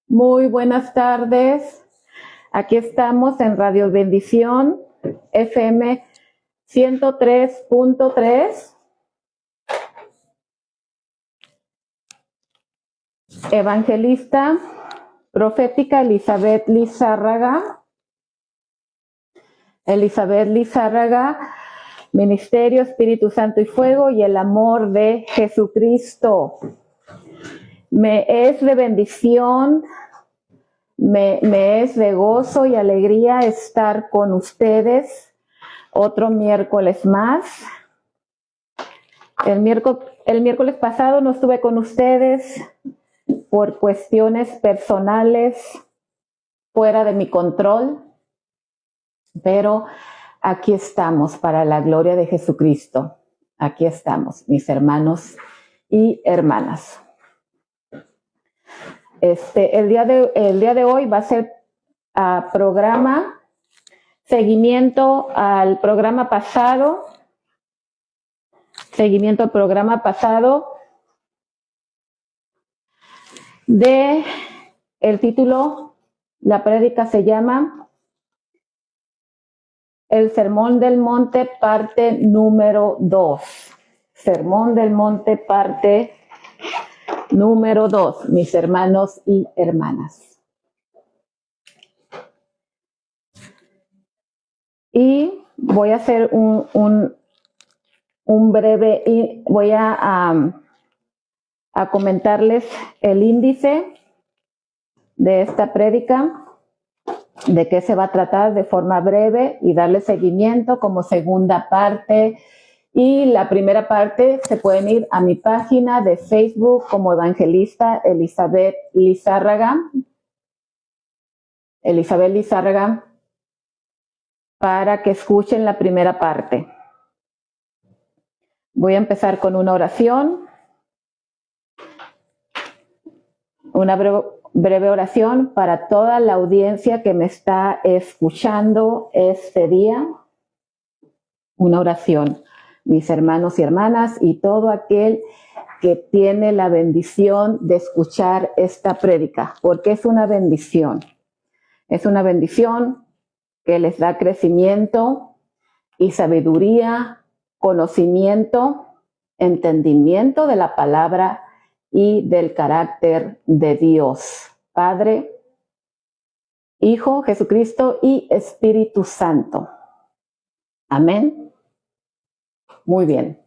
Muy buenas tardes. Aquí estamos en Radio Bendición FM 103.3. Evangelista profética Elizabeth Lizárraga. Ministerio Espíritu Santo y Fuego y el amor de Jesucristo. Me es de bendición, me es de gozo y alegría estar con ustedes otro miércoles más. El miércoles pasado no estuve con ustedes por cuestiones personales fuera de mi control, pero aquí estamos para la gloria de Jesucristo. Aquí estamos, mis hermanos y hermanas. El día de hoy va a ser seguimiento al programa pasado. El título, la prédica se llama El Sermón del Monte, parte número 2. Sermón del Monte, parte número 2, mis hermanos y hermanas. Y voy a hacer un breve, y voy a comentarles el índice de esta prédica, de qué se va a tratar de forma breve y darle seguimiento como segunda parte. Y la primera parte se pueden ir a mi página de Facebook como Evangelista Elizabeth Lizárraga, para que escuchen la primera parte. Voy a empezar con una oración, una breve oración para toda la audiencia que me está escuchando este día. Una oración, mis hermanos y hermanas, y todo aquel que tiene la bendición de escuchar esta prédica, porque es una bendición. Es una bendición que les da crecimiento y sabiduría, conocimiento, entendimiento de la palabra y del carácter de Dios, Padre, Hijo, Jesucristo y Espíritu Santo. Amén. Muy bien.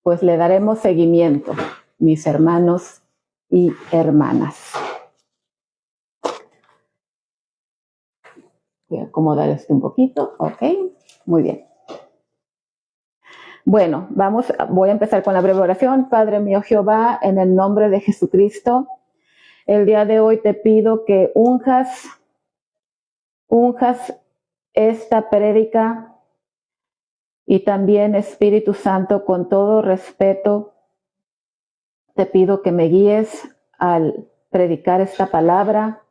Pues le daremos seguimiento, mis hermanos y hermanas. Voy a acomodar esto un poquito. Ok, muy bien. Bueno, voy a empezar con la breve oración. Padre mío Jehová, en el nombre de Jesucristo, el día de hoy te pido que unjas esta prédica y también, Espíritu Santo, con todo respeto, te pido que me guíes al predicar esta palabra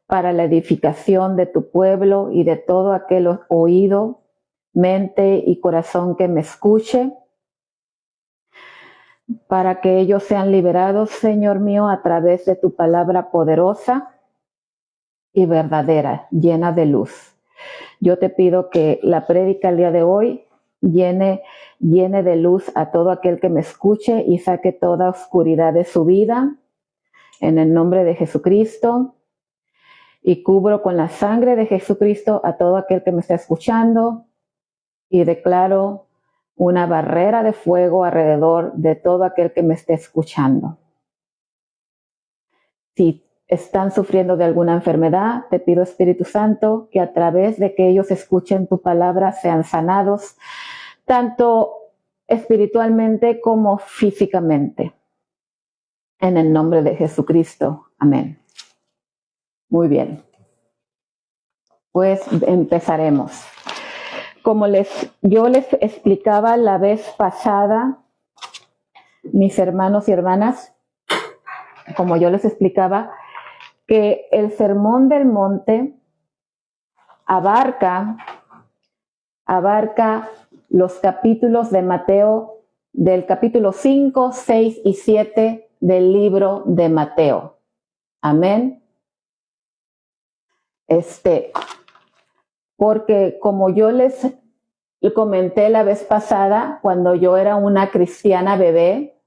para la edificación de tu pueblo y de todo aquel oído, mente y corazón que me escuche, para que ellos sean liberados, Señor mío, a través de tu palabra poderosa y verdadera, llena de luz. Yo te pido que la prédica el día de hoy llene de luz a todo aquel que me escuche y saque toda oscuridad de su vida, en el nombre de Jesucristo. Y cubro con la sangre de Jesucristo a todo aquel que me está escuchando y declaro una barrera de fuego alrededor de todo aquel que me esté escuchando. Si están sufriendo de alguna enfermedad, te pido, Espíritu Santo, que a través de que ellos escuchen tu palabra sean sanados, tanto espiritualmente como físicamente. En el nombre de Jesucristo. Amén. Muy bien. Pues empezaremos. Como yo les explicaba la vez pasada, mis hermanos y hermanas, como yo les explicaba, que el Sermón del Monte abarca los capítulos de Mateo, del capítulo 5, 6 y 7 del libro de Mateo. Amén. porque como yo les comenté la vez pasada, cuando yo era una cristiana bebé,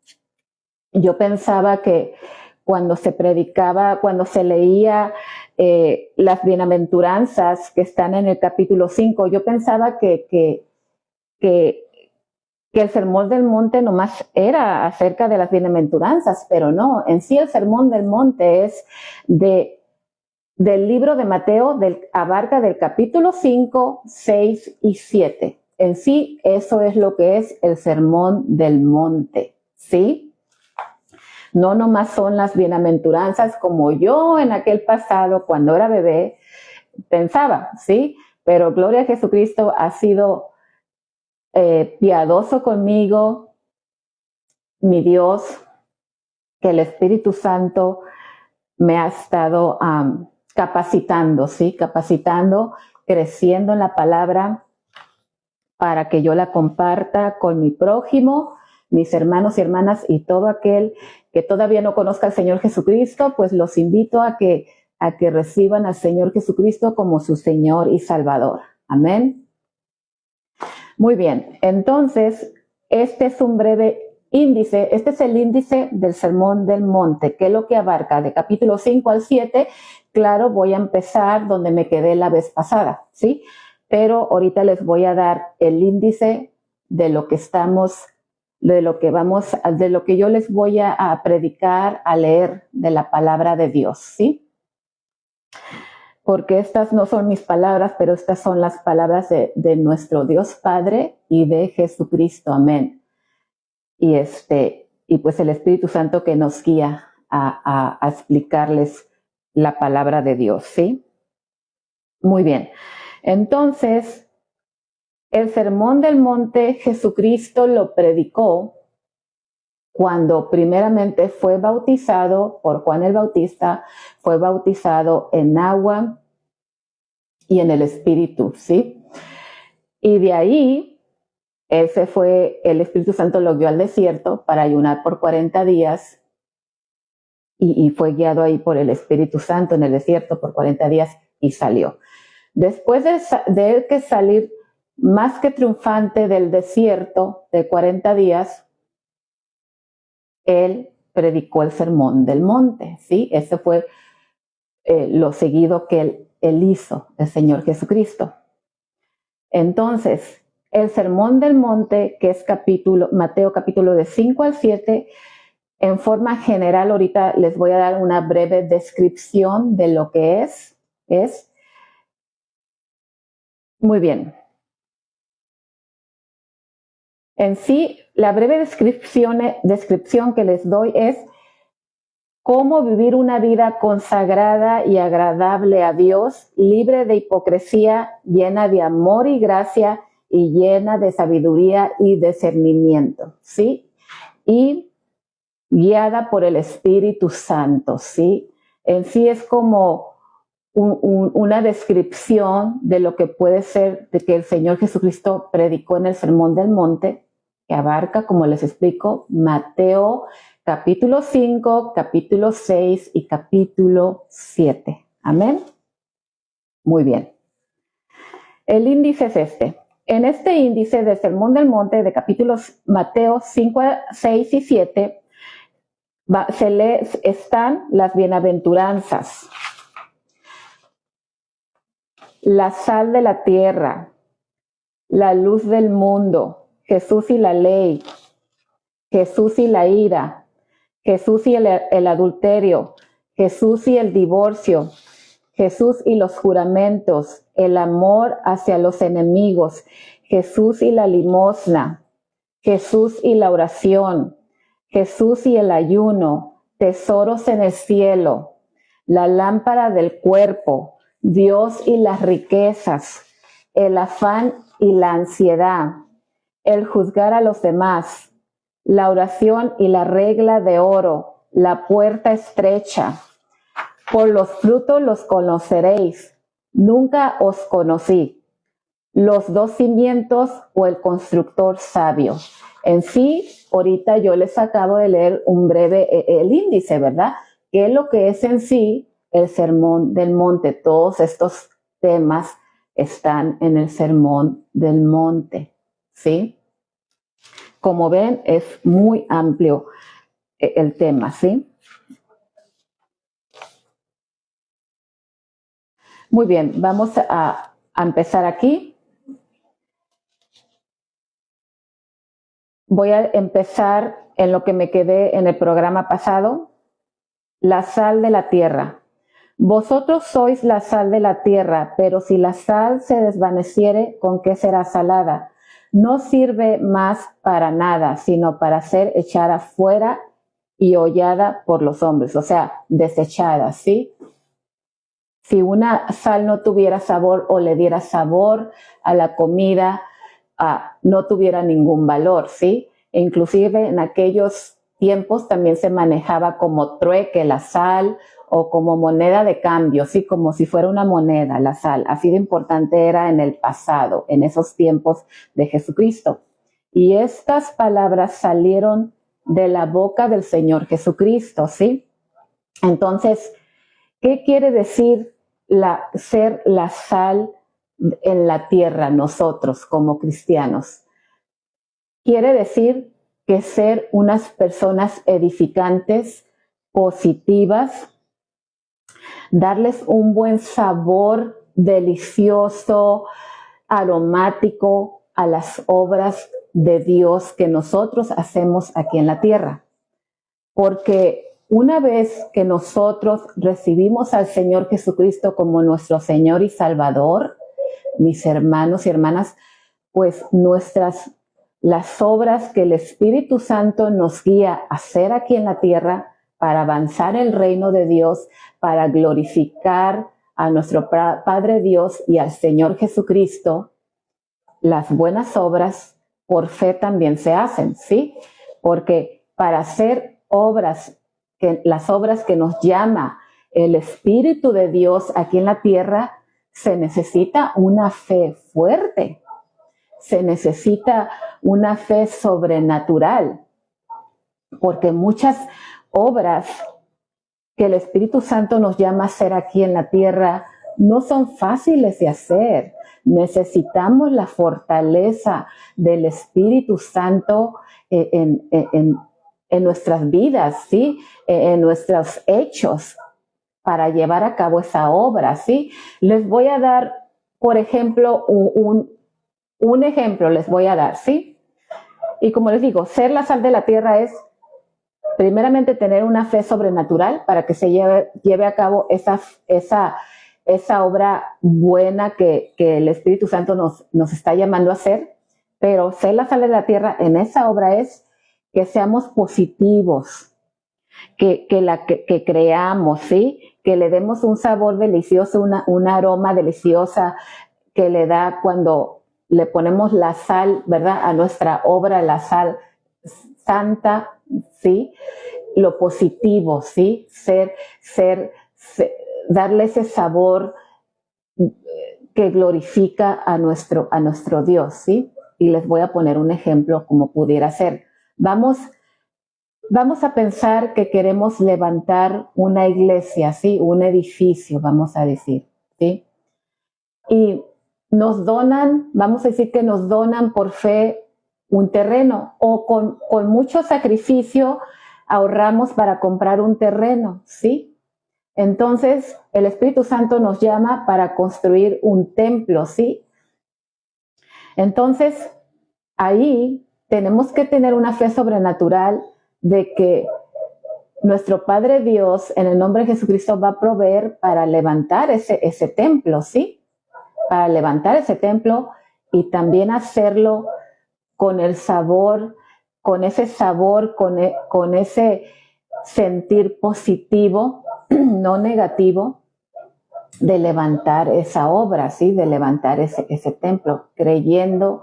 yo pensaba que cuando se predicaba, cuando se leía las bienaventuranzas que están en el capítulo 5, yo pensaba que el sermón del monte nomás era acerca de las bienaventuranzas, pero no, en sí el sermón del monte es del libro de Mateo, abarca del capítulo 5, 6 y 7. En sí, eso es lo que es el sermón del monte, ¿sí? No nomás son las bienaventuranzas como yo en aquel pasado, cuando era bebé, pensaba, ¿sí? Pero gloria a Jesucristo, ha sido piadoso conmigo, mi Dios, que el Espíritu Santo me ha estado capacitando, ¿sí? Capacitando, creciendo en la palabra para que yo la comparta con mi prójimo, mis hermanos y hermanas y todo aquel que todavía no conozca al Señor Jesucristo, pues los invito a que reciban al Señor Jesucristo como su Señor y Salvador. Amén. Muy bien, entonces, este es un breve índice, este es el índice del Sermón del Monte, que es lo que abarca de capítulo 5 al 7. Claro, voy a empezar donde me quedé la vez pasada, ¿sí? Pero ahorita les voy a dar el índice de lo que estamos, de lo que yo les voy a predicar, a leer de la palabra de Dios, ¿sí? Porque estas no son mis palabras, pero estas son las palabras de nuestro Dios Padre y de Jesucristo. Amén. Y pues el Espíritu Santo que nos guía a explicarles la palabra de Dios, ¿sí? Muy bien. Entonces, el Sermón del Monte Jesucristo lo predicó cuando primeramente fue bautizado por Juan el Bautista, fue bautizado en agua y en el Espíritu, ¿sí? Y de ahí, el Espíritu Santo lo guió al desierto para ayunar por 40 días y fue guiado ahí por el Espíritu Santo en el desierto por 40 días y salió. Después de él que salir más que triunfante del desierto de 40 días, él predicó el Sermón del Monte, ¿sí? Ese fue lo seguido que él hizo, el Señor Jesucristo. Entonces, el Sermón del Monte, que es Mateo capítulo de 5 al 7, en forma general, ahorita les voy a dar una breve descripción de lo que es. Muy bien. En sí, la breve descripción que les doy es cómo vivir una vida consagrada y agradable a Dios, libre de hipocresía, llena de amor y gracia y llena de sabiduría y discernimiento, ¿sí? Y guiada por el Espíritu Santo, ¿sí? En sí es como una descripción de lo que puede ser, de que el Señor Jesucristo predicó en el Sermón del Monte, que abarca, como les explico, Mateo capítulo 5, capítulo 6 y capítulo 7. Amén. Muy bien. El índice es este. En este índice del Sermón del Monte de capítulos Mateo 5, 6 y 7, están las bienaventuranzas, la sal de la tierra, la luz del mundo, Jesús y la ley, Jesús y la ira, Jesús y el adulterio, Jesús y el divorcio, Jesús y los juramentos, el amor hacia los enemigos, Jesús y la limosna, Jesús y la oración, Jesús y el ayuno, tesoros en el cielo, la lámpara del cuerpo, Dios y las riquezas, el afán y la ansiedad, el juzgar a los demás, la oración y la regla de oro, la puerta estrecha. Por los frutos los conoceréis. Nunca os conocí. Los dos cimientos o el constructor sabio. En sí, ahorita yo les acabo de leer un breve, el índice, ¿verdad? ¿Qué es lo que es en sí el Sermón del Monte. Todos estos temas están en el Sermón del Monte, ¿sí? Como ven, es muy amplio el tema, ¿sí? Muy bien, vamos a empezar aquí. Voy a empezar en lo que me quedé en el programa pasado, la sal de la tierra. Vosotros sois la sal de la tierra, pero si la sal se desvaneciere, ¿con qué será salada? No sirve más para nada, sino para ser echada fuera y hollada por los hombres, o sea, desechada, ¿sí? Si una sal no tuviera sabor o le diera sabor a la comida, no tuviera ningún valor, ¿sí? E inclusive en aquellos tiempos también se manejaba como trueque la sal o como moneda de cambio, ¿sí? Como si fuera una moneda la sal. Así de importante era en el pasado, en esos tiempos de Jesucristo. Y estas palabras salieron de la boca del Señor Jesucristo, ¿sí? Entonces, ¿qué quiere decir ser la sal en la tierra nosotros como cristianos? Quiere decir que ser unas personas edificantes, positivas, darles un buen sabor delicioso, aromático a las obras de Dios que nosotros hacemos aquí en la tierra. Porque una vez que nosotros recibimos al Señor Jesucristo como nuestro Señor y Salvador, mis hermanos y hermanas, pues las obras que el Espíritu Santo nos guía a hacer aquí en la tierra para avanzar el reino de Dios, para glorificar a nuestro Padre Dios y al Señor Jesucristo, las buenas obras por fe también se hacen, ¿sí? Porque para hacer las obras que nos llama el Espíritu de Dios aquí en la tierra, se necesita una fe fuerte, se necesita una fe sobrenatural, porque muchas obras que el Espíritu Santo nos llama a hacer aquí en la tierra no son fáciles de hacer. Necesitamos la fortaleza del Espíritu Santo en nuestras vidas, ¿sí? En nuestros hechos para llevar a cabo esa obra, ¿sí? Les voy a dar, por ejemplo, un ejemplo les voy a dar, ¿sí? Y como les digo, ser la sal de la tierra es primeramente tener una fe sobrenatural para que se lleve a cabo esa obra buena que el Espíritu Santo nos está llamando a hacer, pero ser la sal de la tierra en esa obra es que seamos positivos, que creamos, ¿sí? Que le demos un sabor delicioso, un aroma deliciosa que le da cuando le ponemos la sal, ¿verdad? A nuestra obra, la sal santa, ¿sí? Lo positivo, ¿sí? Darle ese sabor que glorifica a nuestro Dios, ¿sí? Y les voy a poner un ejemplo como pudiera ser. Vamos a pensar que queremos levantar una iglesia, ¿sí? Un edificio, vamos a decir, ¿sí? Y nos donan, vamos a decir que nos donan por fe un terreno o con mucho sacrificio ahorramos para comprar un terreno, ¿sí? Entonces, el Espíritu Santo nos llama para construir un templo, ¿sí? Entonces, ahí tenemos que tener una fe sobrenatural de que nuestro Padre Dios, en el nombre de Jesucristo, va a proveer para levantar ese templo, ¿sí? Para levantar ese templo y también hacerlo con el sabor, con ese sabor, con ese sentir positivo, no negativo, de levantar esa obra, ¿sí? De levantar ese templo, creyendo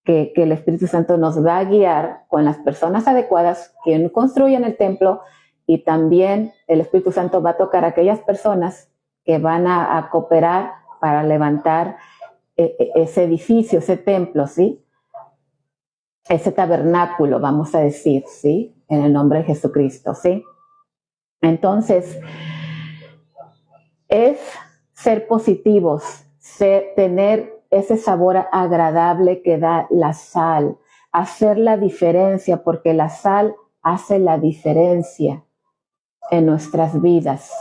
que el Espíritu Santo nos va a guiar con las personas adecuadas que construyan el templo y también el Espíritu Santo va a tocar a aquellas personas que van a cooperar para levantar ese edificio, ese templo, ¿sí? Ese tabernáculo, vamos a decir, ¿sí? En el nombre de Jesucristo, ¿sí? Entonces, es ser positivos, tener ese sabor agradable que da la sal, hacer la diferencia, porque la sal hace la diferencia en nuestras vidas.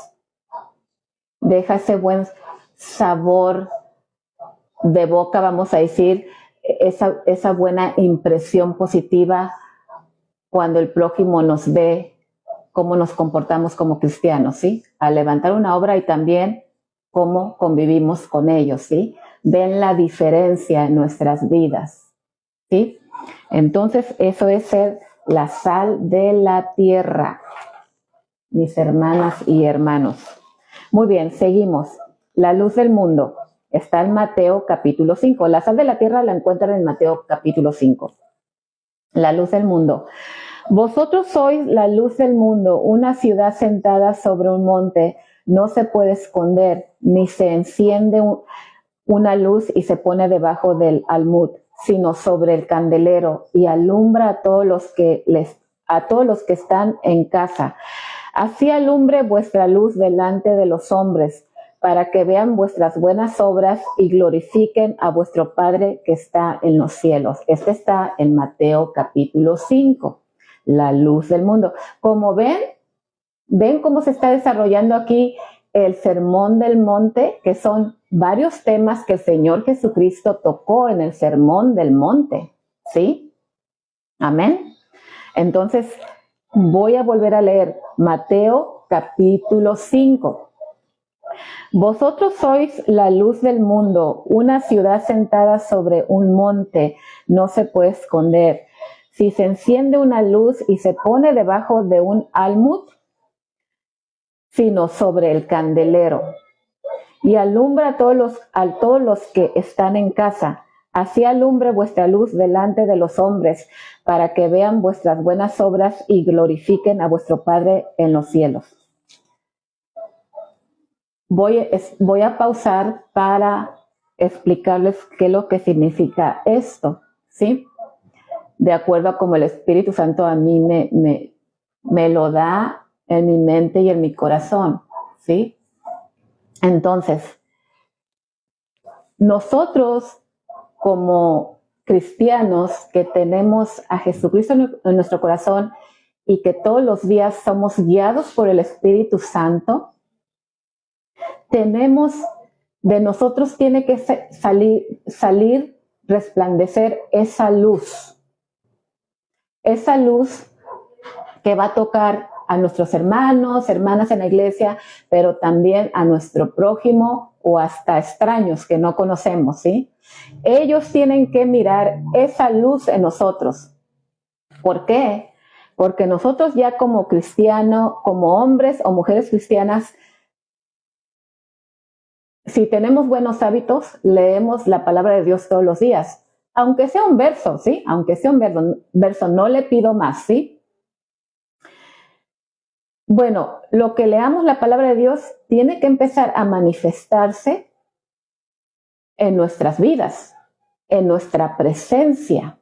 Deja ese buen sabor de boca, vamos a decir, esa buena impresión positiva cuando el prójimo nos ve cómo nos comportamos como cristianos, ¿sí? Al levantar una obra y también cómo convivimos con ellos, ¿sí? Ven la diferencia en nuestras vidas, ¿sí? Entonces, eso es ser la sal de la tierra, mis hermanas y hermanos. Muy bien, seguimos. La luz del mundo está en Mateo capítulo 5. La sal de la tierra la encuentran en Mateo capítulo 5. La luz del mundo. Vosotros sois la luz del mundo. Una ciudad sentada sobre un monte no se puede esconder, ni se enciende una luz y se pone debajo del almud, sino sobre el candelero, y alumbra a todos los que están en casa. Así alumbre vuestra luz delante de los hombres, para que vean vuestras buenas obras y glorifiquen a vuestro Padre que está en los cielos. Este está en Mateo capítulo 5, la luz del mundo. Como ven cómo se está desarrollando aquí el sermón del monte, que son varios temas que el Señor Jesucristo tocó en el sermón del monte, ¿sí? Amén. Entonces, voy a volver a leer Mateo capítulo 5. Vosotros sois la luz del mundo. Una ciudad sentada sobre un monte no se puede esconder. Si se enciende una luz y se pone debajo de un almud, sino sobre el candelero, y alumbra a todos los que están en casa. Así alumbre vuestra luz delante de los hombres, para que vean vuestras buenas obras y glorifiquen a vuestro Padre en los cielos. Voy a pausar para explicarles qué es lo que significa esto, ¿sí? De acuerdo a cómo el Espíritu Santo a mí me lo da en mi mente y en mi corazón, ¿sí? Entonces, nosotros como cristianos que tenemos a Jesucristo en nuestro corazón y que todos los días somos guiados por el Espíritu Santo, de nosotros tiene que salir, resplandecer esa luz que va a tocar a nuestros hermanos, hermanas en la iglesia, pero también a nuestro prójimo o hasta extraños que no conocemos, ¿sí? Ellos tienen que mirar esa luz en nosotros. ¿Por qué? Porque nosotros ya como cristianos, como hombres o mujeres cristianas, si tenemos buenos hábitos, leemos la palabra de Dios todos los días. Aunque sea un verso, ¿sí? Aunque sea un verso, no le pido más, ¿sí? Bueno, lo que leamos la palabra de Dios tiene que empezar a manifestarse en nuestras vidas, en nuestra presencia.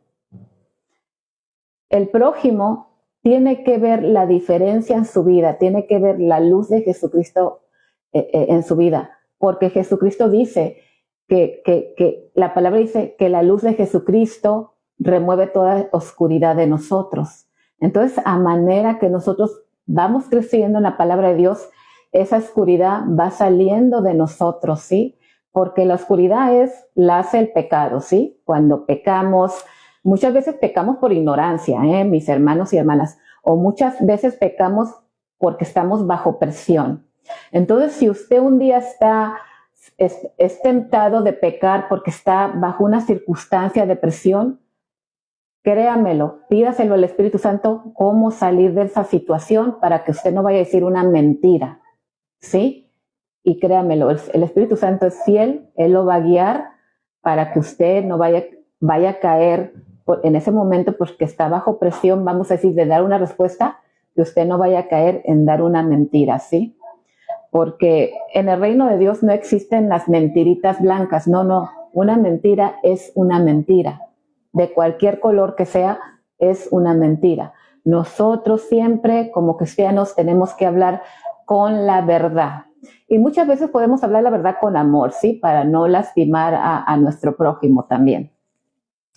El prójimo tiene que ver la diferencia en su vida, tiene que ver la luz de Jesucristo en su vida, porque Jesucristo dice que la palabra dice que la luz de Jesucristo remueve toda oscuridad de nosotros. Entonces, a manera que nosotros vamos creciendo en la palabra de Dios, esa oscuridad va saliendo de nosotros, ¿sí? Porque la oscuridad la hace el pecado, ¿sí? Cuando pecamos, muchas veces pecamos por ignorancia, mis hermanos y hermanas, o muchas veces pecamos porque estamos bajo presión. Entonces, si usted un día es tentado de pecar porque está bajo una circunstancia de presión, créamelo, pídaselo al Espíritu Santo cómo salir de esa situación para que usted no vaya a decir una mentira, ¿sí? Y créamelo, el Espíritu Santo es fiel, Él lo va a guiar para que usted no vaya a caer en ese momento porque está bajo presión, vamos a decir, de dar una respuesta, que usted no vaya a caer en dar una mentira, ¿sí? Porque en el reino de Dios no existen las mentiritas blancas, no, una mentira es una mentira. De cualquier color que sea, es una mentira. Nosotros siempre, como cristianos, tenemos que hablar con la verdad. Y muchas veces podemos hablar la verdad con amor, ¿sí? Para no lastimar a nuestro prójimo también.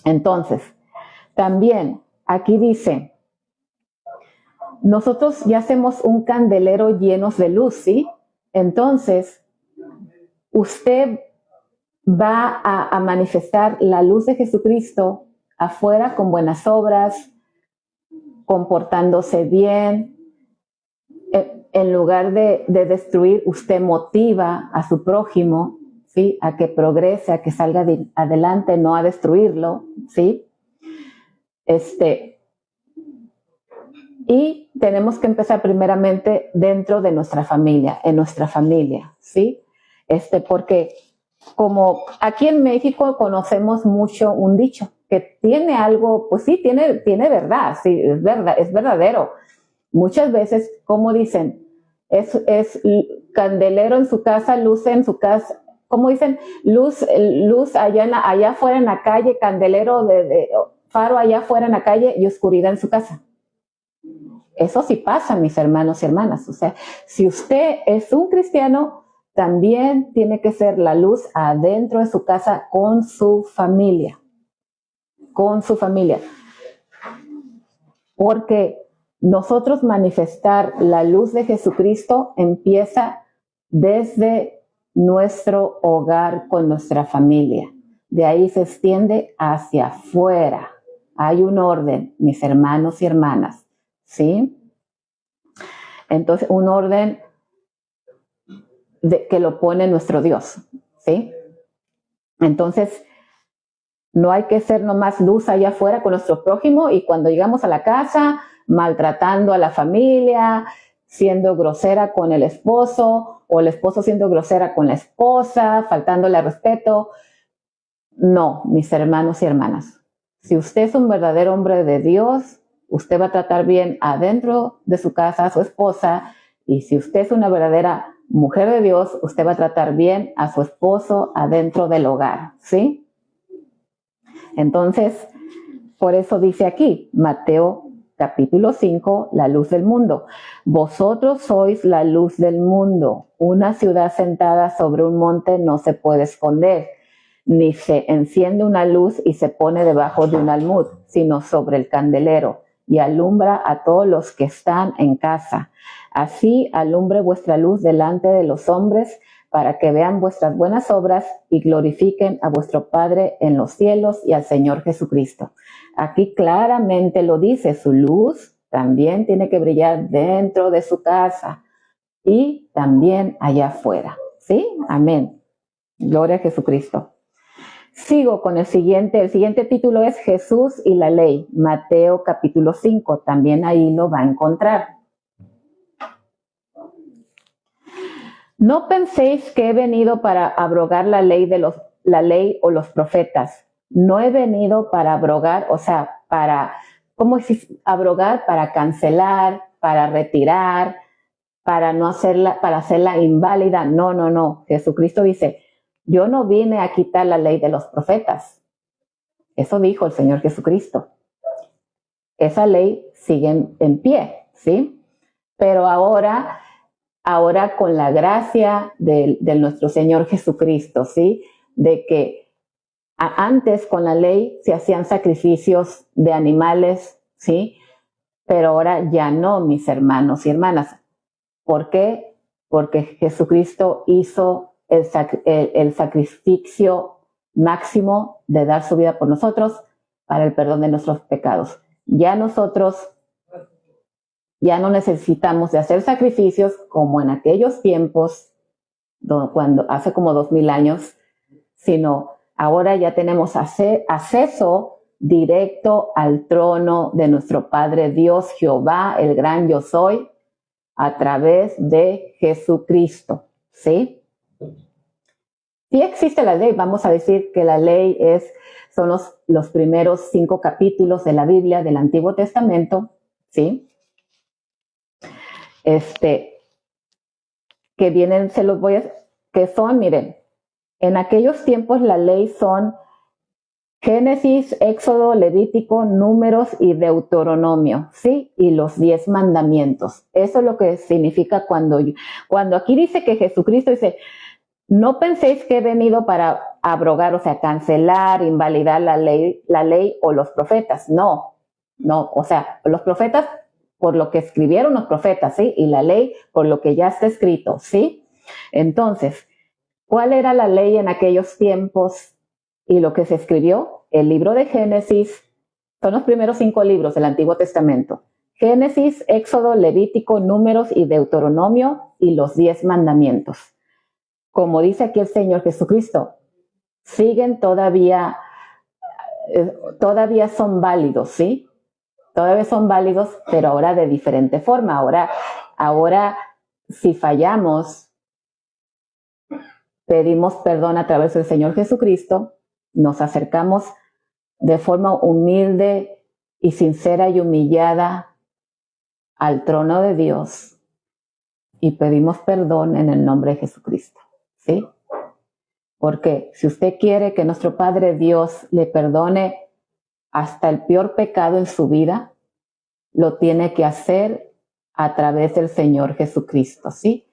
Entonces, también aquí dice, nosotros ya hacemos un candelero llenos de luz, ¿sí? Entonces, usted va a manifestar la luz de Jesucristo afuera con buenas obras, comportándose bien. En lugar de destruir, usted motiva a su prójimo, ¿sí? A que progrese, a que salga adelante, no a destruirlo, ¿sí? Y tenemos que empezar primeramente dentro de nuestra familia, en nuestra familia, ¿sí? Porque como aquí en México conocemos mucho un dicho que tiene algo, pues sí, tiene verdad, sí, es verdad, es verdadero. Muchas veces, como dicen, es candelero en su casa, luz en su casa, como dicen, luz allá afuera en la calle, candelero de faro allá afuera en la calle y oscuridad en su casa. Eso sí pasa, mis hermanos y hermanas. O sea, si usted es un cristiano, también tiene que ser la luz adentro de su casa con su familia. Con su familia. Porque nosotros manifestar la luz de Jesucristo empieza desde nuestro hogar con nuestra familia. De ahí se extiende hacia afuera. Hay un orden, mis hermanos y hermanas, ¿sí? Entonces, un orden que lo pone nuestro Dios, ¿sí? Entonces, no hay que ser nomás luz allá afuera con nuestro prójimo y cuando llegamos a la casa, maltratando a la familia, siendo grosera con el esposo o el esposo siendo grosera con la esposa, faltándole al respeto. No, mis hermanos y hermanas. Si usted es un verdadero hombre de Dios, usted va a tratar bien adentro de su casa a su esposa, y si usted es una verdadera mujer de Dios, usted va a tratar bien a su esposo adentro del hogar, ¿sí? Entonces, por eso dice aquí, Mateo capítulo 5, la luz del mundo. Vosotros sois la luz del mundo. Una ciudad sentada sobre un monte no se puede esconder, ni se enciende una luz y se pone debajo de un almud, sino sobre el candelero, y alumbra a todos los que están en casa. Así alumbre vuestra luz delante de los hombres, para que vean vuestras buenas obras y glorifiquen a vuestro Padre en los cielos y al Señor Jesucristo. Aquí claramente lo dice, su luz también tiene que brillar dentro de su casa y también allá afuera. ¿Sí? Amén. Gloria a Jesucristo. Sigo con el siguiente. El siguiente título es Jesús y la ley. Mateo capítulo 5. También ahí lo va a encontrar. No penséis que he venido para abrogar la ley o los profetas. No he venido para abrogar, o sea, ¿cómo es abrogar? Para cancelar, para retirar, para hacerla inválida. No. Jesucristo dice, yo no vine a quitar la ley de los profetas. Eso dijo el Señor Jesucristo. Esa ley sigue en pie, ¿sí? Pero ahora con la gracia de nuestro Señor Jesucristo, ¿sí? De que antes con la ley se hacían sacrificios de animales, ¿sí? Pero ahora ya no, mis hermanos y hermanas. ¿Por qué? Porque Jesucristo hizo el sacrificio máximo de dar su vida por nosotros para el perdón de nuestros pecados. Ya nosotros ya no necesitamos de hacer sacrificios como en aquellos tiempos, cuando hace como 2000 años, sino ahora ya tenemos acceso directo al trono de nuestro Padre Dios Jehová, el gran yo soy, a través de Jesucristo, ¿sí? Sí existe la ley, vamos a decir que la ley son los primeros 5 capítulos de la Biblia del Antiguo Testamento, ¿sí? Que vienen, que son, miren, en aquellos tiempos la ley son Génesis, Éxodo, Levítico, Números y Deuteronomio, ¿sí? Y los 10 mandamientos. Eso es lo que significa cuando aquí dice que Jesucristo dice, no penséis que he venido para abrogar, o sea, cancelar, invalidar la ley o los profetas. No, o sea, los profetas por lo que escribieron los profetas, ¿sí? Y la ley por lo que ya está escrito, ¿sí? Entonces, ¿cuál era la ley en aquellos tiempos y lo que se escribió? El libro de Génesis, son los primeros 5 libros del Antiguo Testamento. Génesis, Éxodo, Levítico, Números y Deuteronomio y los 10 mandamientos. Como dice aquí el Señor Jesucristo, siguen todavía son válidos, ¿sí? Todavía son válidos, pero ahora de diferente forma. Ahora si fallamos, pedimos perdón a través del Señor Jesucristo, nos acercamos de forma humilde y sincera y humillada al trono de Dios y pedimos perdón en el nombre de Jesucristo, ¿sí? Porque si usted quiere que nuestro Padre Dios le perdone hasta el peor pecado en su vida, lo tiene que hacer a través del Señor Jesucristo, ¿sí?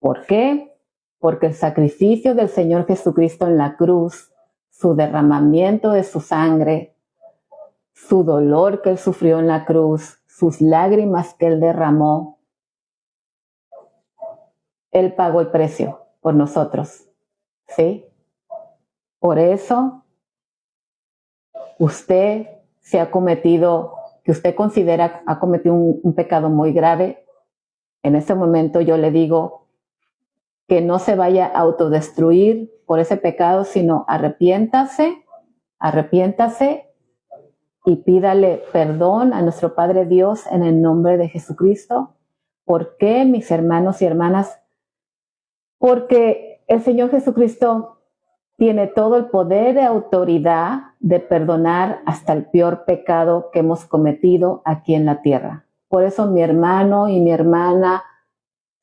¿Por qué? Porque el sacrificio del Señor Jesucristo en la cruz, su derramamiento de su sangre, su dolor que Él sufrió en la cruz, sus lágrimas que Él derramó, Él pagó el precio por nosotros, ¿sí? Por eso, usted que usted considera ha cometido un pecado muy grave, en ese momento yo le digo que no se vaya a autodestruir por ese pecado, sino arrepiéntase y pídale perdón a nuestro Padre Dios en el nombre de Jesucristo. ¿Por qué, mis hermanos y hermanas? Porque el Señor Jesucristo tiene todo el poder de autoridad de perdonar hasta el peor pecado que hemos cometido aquí en la tierra. Por eso, mi hermano y mi hermana,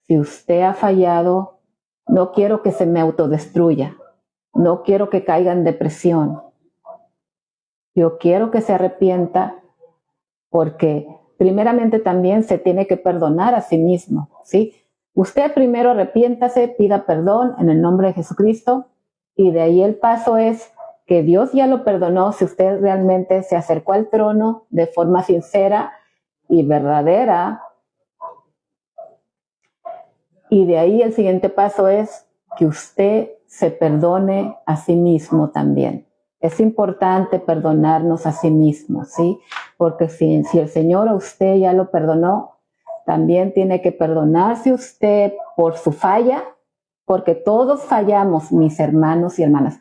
si usted ha fallado, no quiero que se me autodestruya. No quiero que caiga en depresión. Yo quiero que se arrepienta porque primeramente también se tiene que perdonar a sí mismo, ¿sí? Usted primero arrepiéntase, pida perdón en el nombre de Jesucristo y de ahí el paso es que Dios ya lo perdonó si usted realmente se acercó al trono de forma sincera y verdadera. Y de ahí el siguiente paso es que usted se perdone a sí mismo también. Es importante perdonarnos a sí mismo, ¿sí? Porque si el Señor a usted ya lo perdonó, también tiene que perdonarse usted por su falla, porque todos fallamos, mis hermanos y hermanas.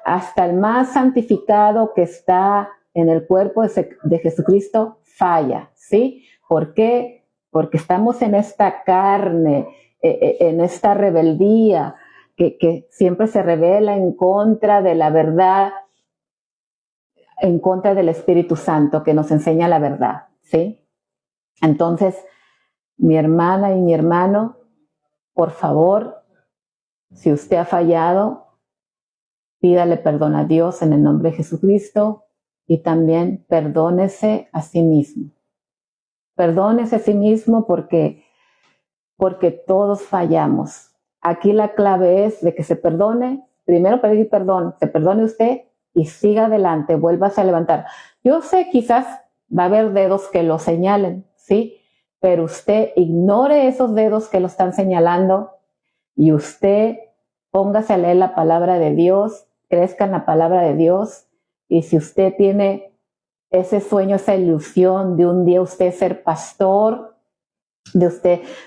Hasta el más santificado que está en el cuerpo de Jesucristo falla, ¿sí? ¿Por qué? Porque estamos en esta carne, en esta rebeldía que siempre se revela en contra de la verdad, en contra del Espíritu Santo que nos enseña la verdad, ¿sí? Entonces, mi hermana y mi hermano, por favor, si usted ha fallado, pídale perdón a Dios en el nombre de Jesucristo y también perdónese a sí mismo. Perdónese a sí mismo porque todos fallamos. Aquí la clave es de que se perdone, primero pedir perdón, se perdone usted y siga adelante, vuélvase a levantar. Yo sé, quizás va a haber dedos que lo señalen, ¿sí? Pero usted ignore esos dedos que lo están señalando y usted póngase a leer la palabra de Dios, crezca en la palabra de Dios y si usted tiene ese sueño, esa ilusión de un día usted ser pastor, de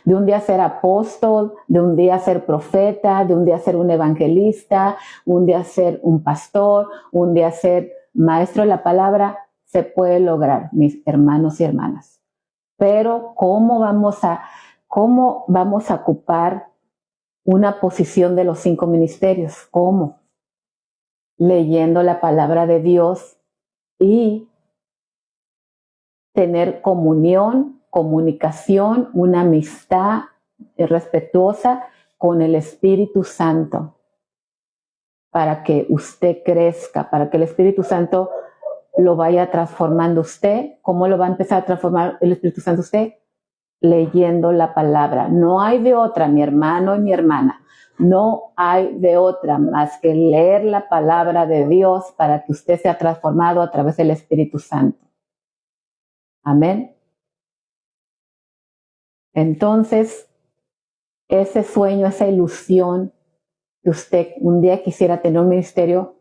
un día ser apóstol, de un día ser profeta, de un día ser un evangelista, un día ser un pastor, un día ser maestro de la palabra, se puede lograr, mis hermanos y hermanas. Pero ¿cómo vamos a ocupar una posición de los 5 ministerios? ¿Cómo? Leyendo la palabra de Dios y tener comunicación, una amistad respetuosa con el Espíritu Santo para que usted crezca, para que el Espíritu Santo lo vaya transformando usted. ¿Cómo lo va a empezar a transformar el Espíritu Santo usted? Leyendo la palabra. No hay de otra, mi hermano y mi hermana. No hay de otra más que leer la palabra de Dios para que usted sea transformado a través del Espíritu Santo. Amén. Entonces, ese sueño, esa ilusión que usted un día quisiera tener un ministerio,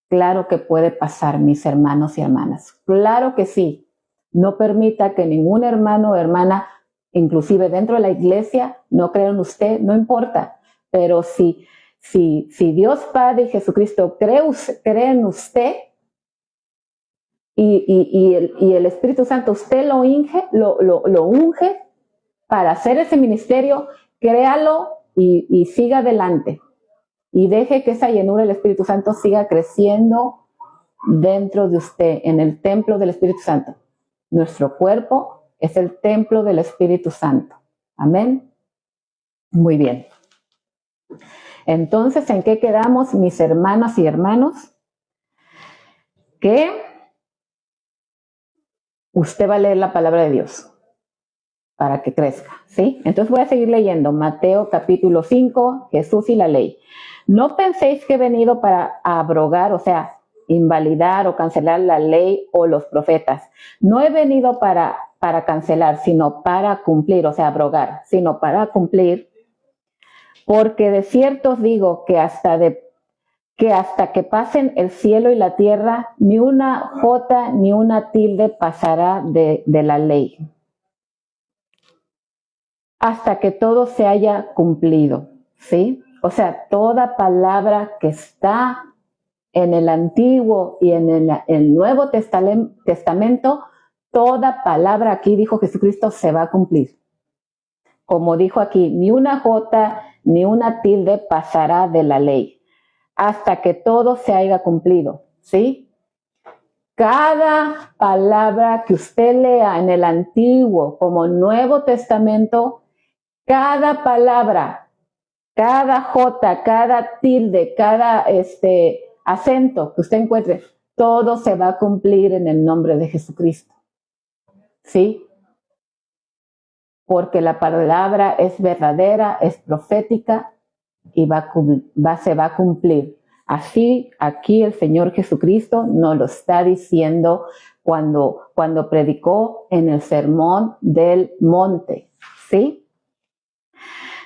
claro que puede pasar, mis hermanos y hermanas. Claro que sí. No permita que ningún hermano o hermana, inclusive dentro de la iglesia, no crea en usted, no importa. Pero si Dios Padre y Jesucristo cree en usted y el Espíritu Santo, usted lo unge para hacer ese ministerio, créalo y siga adelante. Y deje que esa llenura del Espíritu Santo siga creciendo dentro de usted, en el templo del Espíritu Santo. Nuestro cuerpo es el templo del Espíritu Santo. Amén. Muy bien. Entonces, ¿en qué quedamos, mis hermanas y hermanos? Que usted va a leer la palabra de Dios para que crezca, ¿sí? Entonces voy a seguir leyendo Mateo capítulo 5, Jesús y la ley. No penséis que he venido para abrogar, o sea, invalidar o cancelar la ley o los profetas. No he venido para cancelar, sino para cumplir, o sea, abrogar, sino para cumplir. Porque de cierto os digo que hasta que pasen el cielo y la tierra, ni una jota ni una tilde pasará de la ley, hasta que todo se haya cumplido, ¿sí? O sea, toda palabra que está en el Antiguo y en el Nuevo Testamento, toda palabra aquí, dijo Jesucristo, se va a cumplir. Como dijo aquí, ni una jota ni una tilde pasará de la ley, hasta que todo se haya cumplido, ¿sí? Cada palabra que usted lea en el Antiguo como Nuevo Testamento, cada palabra, cada jota, cada tilde, cada acento que usted encuentre, todo se va a cumplir en el nombre de Jesucristo. ¿Sí? Porque la palabra es verdadera, es profética y se va a cumplir. Así aquí el Señor Jesucristo nos lo está diciendo cuando predicó en el Sermón del Monte. ¿Sí?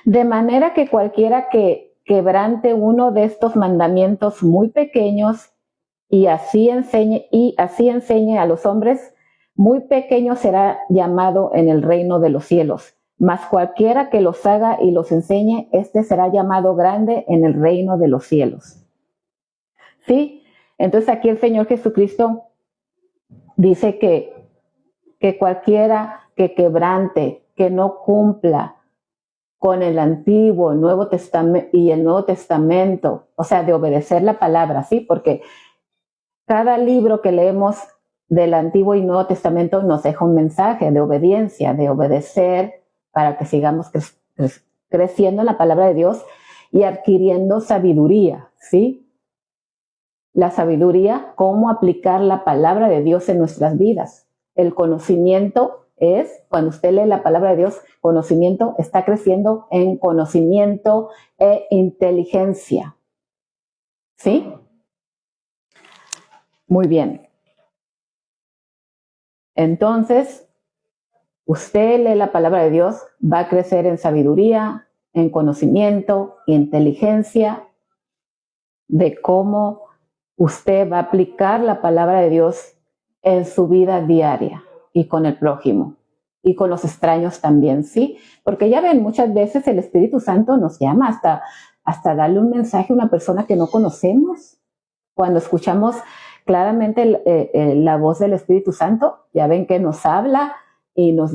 De manera que cualquiera que quebrante uno de estos mandamientos muy pequeños y así enseñe a los hombres, muy pequeño será llamado en el reino de los cielos. Mas cualquiera que los haga y los enseñe, este será llamado grande en el reino de los cielos. ¿Sí? Entonces aquí el Señor Jesucristo dice que cualquiera que quebrante, que no cumpla con el Antiguo, el Nuevo Testamento y el Nuevo Testamento, o sea, de obedecer la palabra, ¿sí? Porque cada libro que leemos del Antiguo y Nuevo Testamento nos deja un mensaje de obediencia, de obedecer para que sigamos creciendo en la palabra de Dios y adquiriendo sabiduría, ¿sí? La sabiduría, cómo aplicar la palabra de Dios en nuestras vidas. El conocimiento es, cuando usted lee la palabra de Dios, conocimiento está creciendo en conocimiento e inteligencia. ¿Sí? Muy bien. Entonces, usted lee la palabra de Dios, va a crecer en sabiduría, en conocimiento, inteligencia, de cómo usted va a aplicar la palabra de Dios en su vida diaria y con el prójimo y con los extraños también, ¿sí? Porque ya ven, muchas veces el Espíritu Santo nos llama hasta darle un mensaje a una persona que no conocemos. Cuando escuchamos claramente la voz del Espíritu Santo, ya ven que nos habla y nos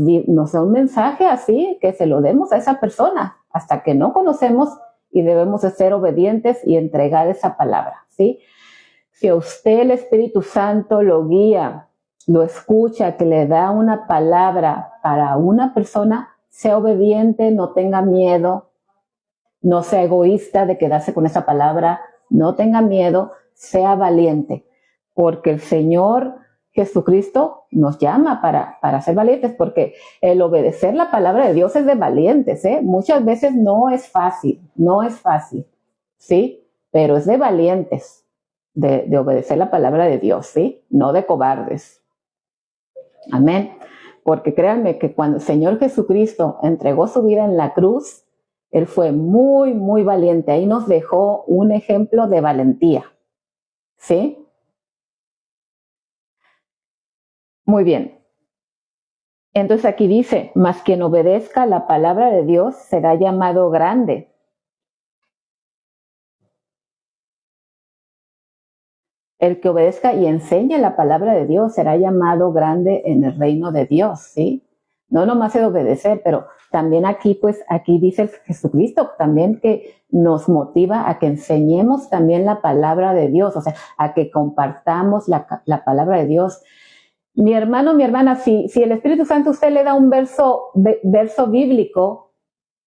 da un mensaje así, que se lo demos a esa persona, hasta que no conocemos y debemos de ser obedientes y entregar esa palabra, ¿sí? Si a usted el Espíritu Santo lo guía, lo escucha, que le da una palabra para una persona, sea obediente, no tenga miedo, no sea egoísta de quedarse con esa palabra, no tenga miedo, sea valiente, porque el Señor Jesucristo nos llama para ser valientes, porque el obedecer la palabra de Dios es de valientes, ¿eh? Muchas veces no es fácil, ¿sí? Pero es de valientes, de obedecer la palabra de Dios, ¿sí? No de cobardes. Amén. Porque créanme que cuando el Señor Jesucristo entregó su vida en la cruz, Él fue muy, muy valiente. Ahí nos dejó un ejemplo de valentía, ¿sí? Muy bien. Entonces aquí dice, mas quien obedezca la palabra de Dios será llamado grande. El que obedezca y enseñe la palabra de Dios será llamado grande en el reino de Dios, ¿sí? No nomás es obedecer, pero también aquí, pues, aquí dice Jesucristo también que nos motiva a que enseñemos también la palabra de Dios, o sea, a que compartamos la palabra de Dios. Mi hermano, mi hermana, si el Espíritu Santo usted le da un verso bíblico,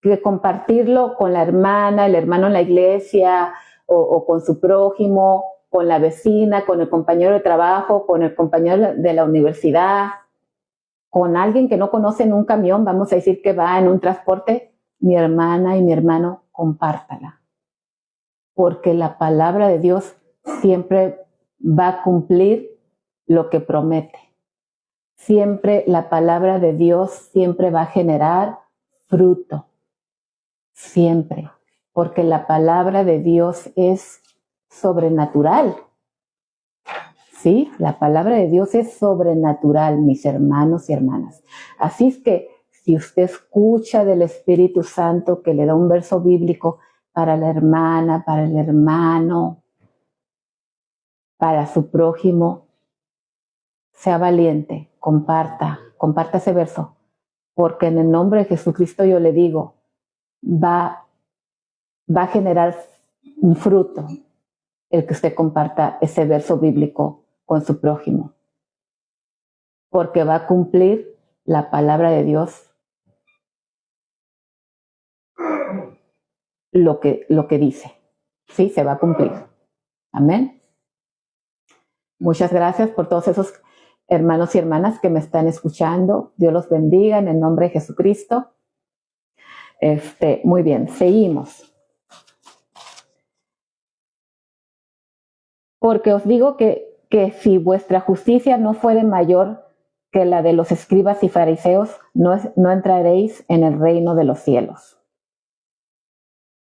que compartirlo con la hermana, el hermano en la iglesia, o con su prójimo, con la vecina, con el compañero de trabajo, con el compañero de la universidad, con alguien que no conoce en un camión, vamos a decir que va en un transporte, mi hermana y mi hermano, compártala. Porque la palabra de Dios siempre va a cumplir lo que promete. Siempre la palabra de Dios siempre va a generar fruto. Siempre. Porque la palabra de Dios es sobrenatural. ¿Sí? La palabra de Dios es sobrenatural, mis hermanos y hermanas. Así es que si usted escucha del Espíritu Santo que le da un verso bíblico para la hermana, para el hermano, para su prójimo, sea valiente, comparta ese verso, porque en el nombre de Jesucristo yo le digo, va a generar un fruto el que usted comparta ese verso bíblico con su prójimo, porque va a cumplir la palabra de Dios lo que dice, sí, se va a cumplir. Amén. Muchas gracias por todos esos hermanos y hermanas que me están escuchando. Dios los bendiga en el nombre de Jesucristo. Muy bien, seguimos. Porque os digo que si vuestra justicia no fuere mayor que la de los escribas y fariseos, no entraréis en el reino de los cielos.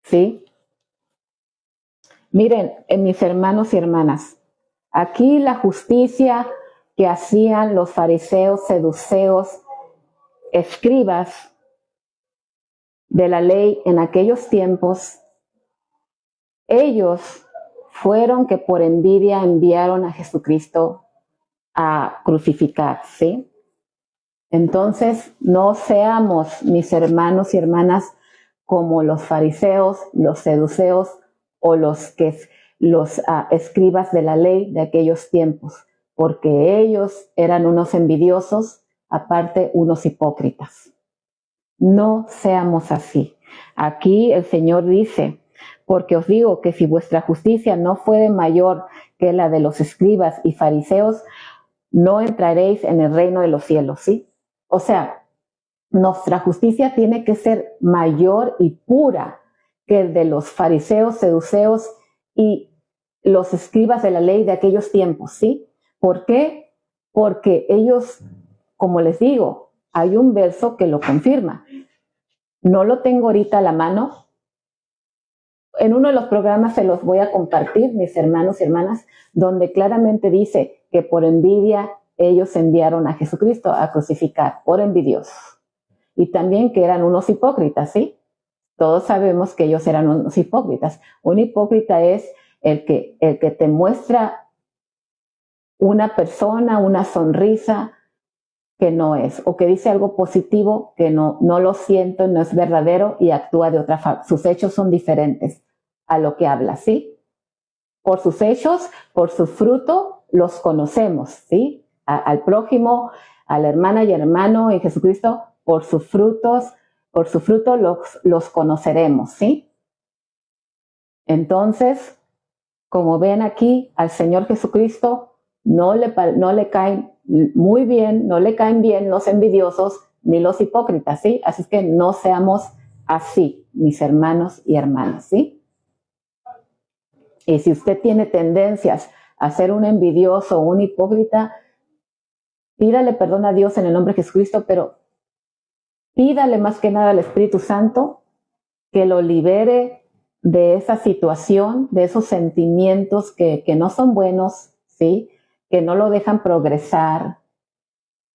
¿Sí? Miren, mis hermanos y hermanas, aquí la justicia que hacían los fariseos, seduceos, escribas de la ley en aquellos tiempos, ellos fueron que por envidia enviaron a Jesucristo a crucificar, ¿sí? Entonces, no seamos, mis hermanos y hermanas, como los fariseos, los seduceos o los escribas de la ley de aquellos tiempos, porque ellos eran unos envidiosos, aparte unos hipócritas. No seamos así. Aquí el Señor dice, porque os digo que si vuestra justicia no fuere mayor que la de los escribas y fariseos, no entraréis en el reino de los cielos, ¿sí? O sea, nuestra justicia tiene que ser mayor y pura que el de los fariseos, seduceos y los escribas de la ley de aquellos tiempos, ¿sí? ¿Por qué? Porque ellos, como les digo, hay un verso que lo confirma. No lo tengo ahorita a la mano. En uno de los programas se los voy a compartir, mis hermanos y hermanas, donde claramente dice que por envidia ellos enviaron a Jesucristo a crucificar, por envidiosos. Y también que eran unos hipócritas, ¿sí? Todos sabemos que ellos eran unos hipócritas. Un hipócrita es el que te muestra una persona, una sonrisa que no es, o que dice algo positivo que no lo siento, no es verdadero y actúa de otra forma. Sus hechos son diferentes a lo que habla, ¿sí? Por sus hechos, por su fruto, los conocemos, ¿sí? Al prójimo, a la hermana y hermano en Jesucristo, por sus frutos, por su fruto los conoceremos, ¿sí? Entonces, Como ven aquí, al Señor Jesucristo no le caen muy bien, no le caen bien los envidiosos ni los hipócritas, ¿sí? Así es que no seamos así, mis hermanos y hermanas, ¿sí? Y si usted tiene tendencias a ser un envidioso o un hipócrita, pídale perdón a Dios en el nombre de Jesucristo, pero pídale más que nada al Espíritu Santo que lo libere de esa situación, de esos sentimientos que no son buenos, ¿sí? Que no lo dejan progresar,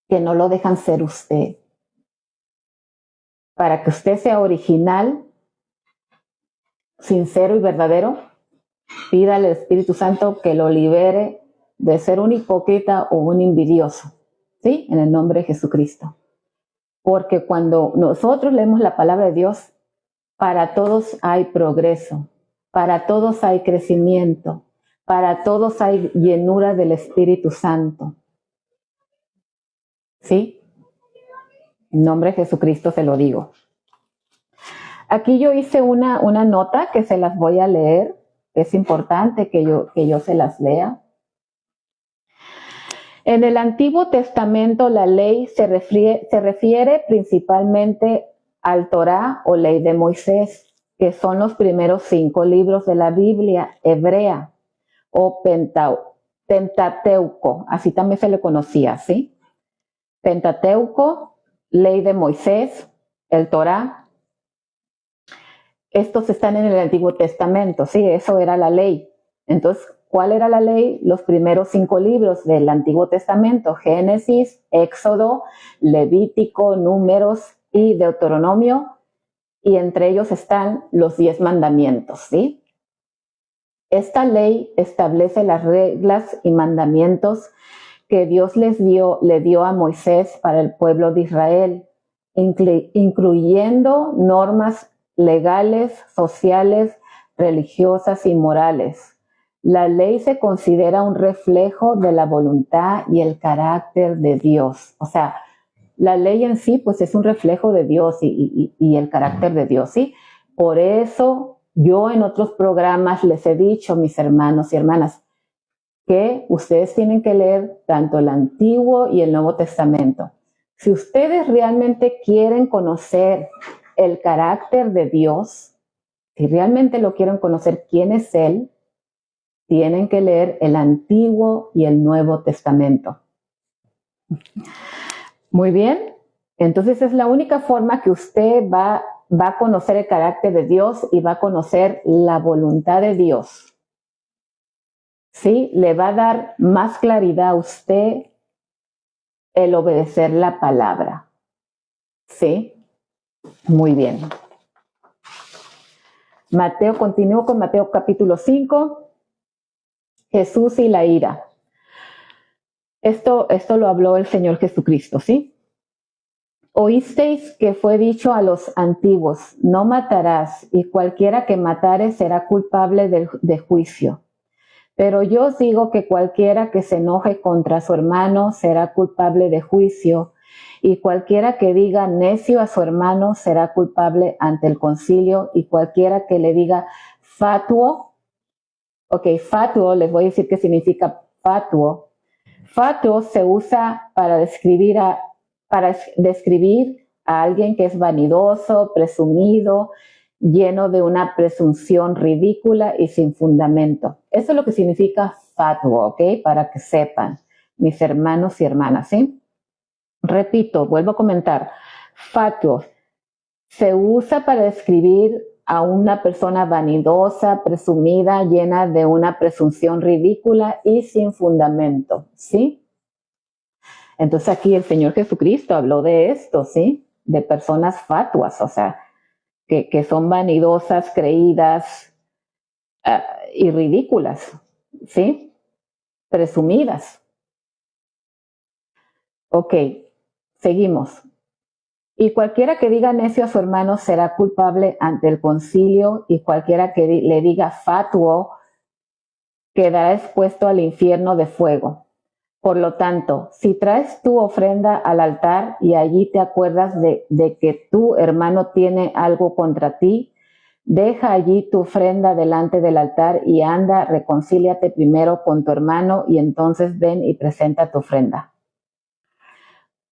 que no lo dejan ser usted. Para que usted sea original, sincero y verdadero, pídale al Espíritu Santo que lo libere de ser un hipócrita o un envidioso, ¿sí? En el nombre de Jesucristo. Porque cuando nosotros leemos la palabra de Dios, para todos hay progreso, para todos hay crecimiento, para todos hay llenura del Espíritu Santo. ¿Sí? En nombre de Jesucristo se lo digo. Aquí yo hice una nota que se las voy a leer. Es importante que yo se las lea. En el Antiguo Testamento la ley se refiere principalmente al Torá o ley de Moisés, que son los primeros 5 libros de la Biblia hebrea o Pentateuco, así también se le conocía, ¿sí? Pentateuco, ley de Moisés, el Torá. Estos están en el Antiguo Testamento, sí, eso era la ley. Entonces, ¿cuál era la ley? Los primeros 5 libros del Antiguo Testamento: Génesis, Éxodo, Levítico, Números y Deuteronomio, y entre ellos están los 10 mandamientos, ¿sí? Esta ley establece las reglas y mandamientos que Dios le dio a Moisés para el pueblo de Israel, incluyendo normas legales, sociales, religiosas y morales. La ley se considera un reflejo de la voluntad y el carácter de Dios. O sea, la ley en sí, pues es un reflejo de Dios y el carácter de Dios, ¿sí? Por eso yo en otros programas les he dicho, mis hermanos y hermanas, que ustedes tienen que leer tanto el Antiguo y el Nuevo Testamento. Si ustedes realmente quieren conocer el carácter de Dios, si realmente lo quieren conocer quién es Él, tienen que leer el Antiguo y el Nuevo Testamento. Muy bien, entonces es la única forma que usted va a conocer el carácter de Dios y va a conocer la voluntad de Dios. ¿Sí? Le va a dar más claridad a usted el obedecer la palabra. ¿Sí? Muy bien. Continúo con Mateo capítulo 5. Jesús y la ira. Esto lo habló el Señor Jesucristo, ¿sí? Oísteis que fue dicho a los antiguos: no matarás, y cualquiera que matare será culpable de juicio. Pero yo os digo que cualquiera que se enoje contra su hermano será culpable de juicio, y cualquiera que diga necio a su hermano será culpable ante el concilio, y cualquiera que le diga fatuo. Ok, fatuo, les voy a decir qué significa fatuo. Fatuo se usa para describir a alguien que es vanidoso, presumido, lleno de una presunción ridícula y sin fundamento. Eso es lo que significa fatuo, ¿ok? Para que sepan, mis hermanos y hermanas, ¿sí? Repito, vuelvo a comentar. Fatuo se usa para describir a una persona vanidosa, presumida, llena de una presunción ridícula y sin fundamento, ¿sí? Entonces aquí el Señor Jesucristo habló de esto, ¿sí? De personas fatuas, o sea, que son vanidosas, creídas y ridículas, ¿sí? Presumidas. Ok, seguimos. Y cualquiera que diga necio a su hermano será culpable ante el concilio, y cualquiera que le diga fatuo quedará expuesto al infierno de fuego. Por lo tanto, si traes tu ofrenda al altar y allí te acuerdas de que tu hermano tiene algo contra ti, Deja allí tu ofrenda delante del altar y anda, reconcíliate primero con tu hermano y entonces ven y presenta tu ofrenda.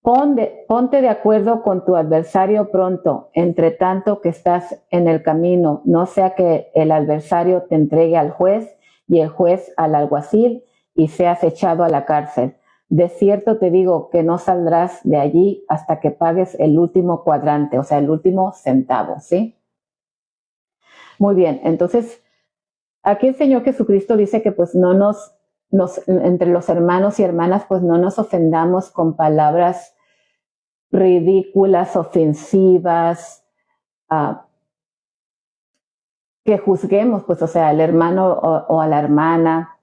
Ponte de acuerdo con tu adversario pronto, entre tanto que estás en el camino, no sea que el adversario te entregue al juez y el juez al alguacil y seas echado a la cárcel. De cierto te digo que no saldrás de allí hasta que pagues el último cuadrante, o sea, el último centavo, ¿sí? Muy bien, entonces aquí el Señor Jesucristo dice que pues no entre los hermanos y hermanas, pues no nos ofendamos con palabras ridículas, ofensivas, que juzguemos, pues, o sea, al hermano o a la hermana,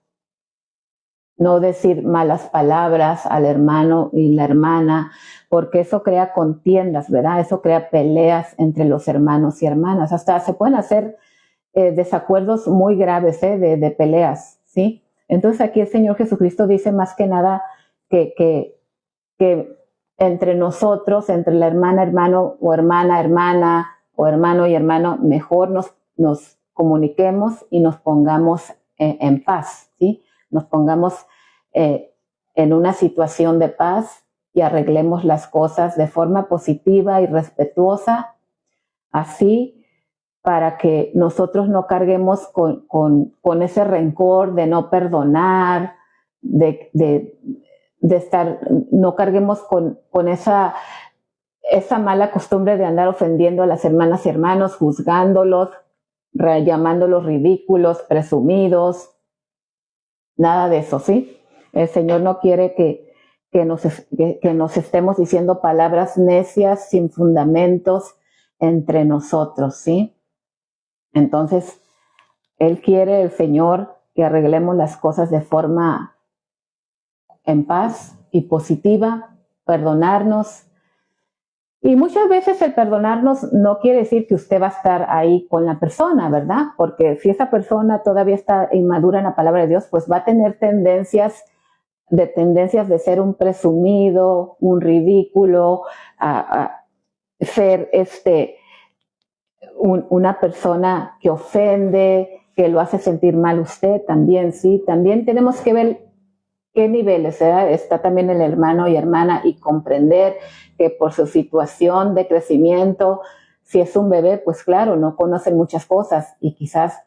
no decir malas palabras al hermano y la hermana, porque eso crea contiendas, ¿verdad? Eso crea peleas entre los hermanos y hermanas. Hasta se pueden hacer desacuerdos muy graves, de peleas, ¿sí? Entonces aquí el Señor Jesucristo dice más que nada que entre nosotros, entre la hermana, hermano, o hermana, hermana, o hermano y hermano, mejor nos comuniquemos y nos pongamos en paz, ¿sí? Nos pongamos en una situación de paz y arreglemos las cosas de forma positiva y respetuosa, así para que nosotros no carguemos con ese rencor de no perdonar, de estar, no carguemos con esa mala costumbre de andar ofendiendo a las hermanas y hermanos, juzgándolos, llamándolos ridículos, presumidos, nada de eso, ¿sí? El Señor no quiere que nos estemos diciendo palabras necias, sin fundamentos entre nosotros, ¿sí? Entonces, Él quiere, el Señor, que arreglemos las cosas de forma en paz y positiva, perdonarnos. Y muchas veces el perdonarnos no quiere decir que usted va a estar ahí con la persona, ¿verdad? Porque si esa persona todavía está inmadura en la palabra de Dios, pues va a tener tendencias de ser un presumido, un ridículo, a ser una persona que ofende, que lo hace sentir mal usted también, ¿sí? También tenemos que ver qué niveles, está también el hermano y hermana y comprender que por su situación de crecimiento, si es un bebé, pues claro, no conocen muchas cosas y quizás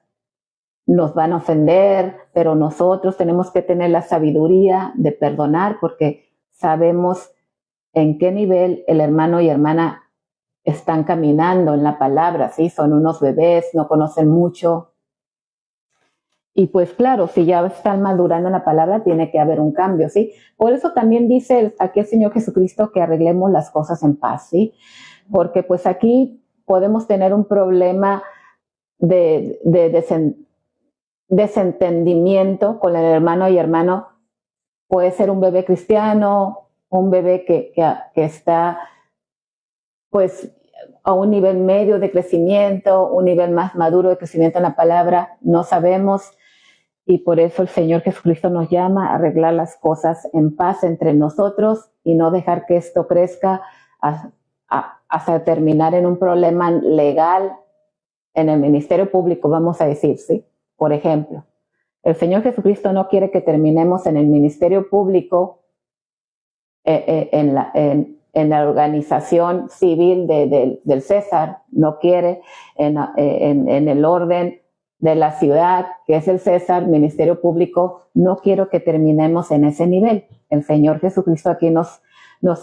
nos van a ofender, pero nosotros tenemos que tener la sabiduría de perdonar porque sabemos en qué nivel el hermano y hermana están caminando en la palabra, ¿sí? Son unos bebés, no conocen mucho. Y pues claro, si ya están madurando en la palabra, tiene que haber un cambio, ¿sí? Por eso también dice aquí el Señor Jesucristo que arreglemos las cosas en paz, ¿sí? Porque pues aquí podemos tener un problema de desentendimiento con el hermano y hermano. Puede ser un bebé cristiano, un bebé que está pues a un nivel medio de crecimiento, un nivel más maduro de crecimiento en la palabra, no sabemos. Y por eso el Señor Jesucristo nos llama a arreglar las cosas en paz entre nosotros y no dejar que esto crezca hasta terminar en un problema legal en el ministerio público, vamos a decir, ¿sí? Por ejemplo, el Señor Jesucristo no quiere que terminemos en el ministerio público, en la organización civil del César, no quiere en el orden de la ciudad, que es el César, ministerio público, no quiero que terminemos en ese nivel. El Señor Jesucristo aquí nos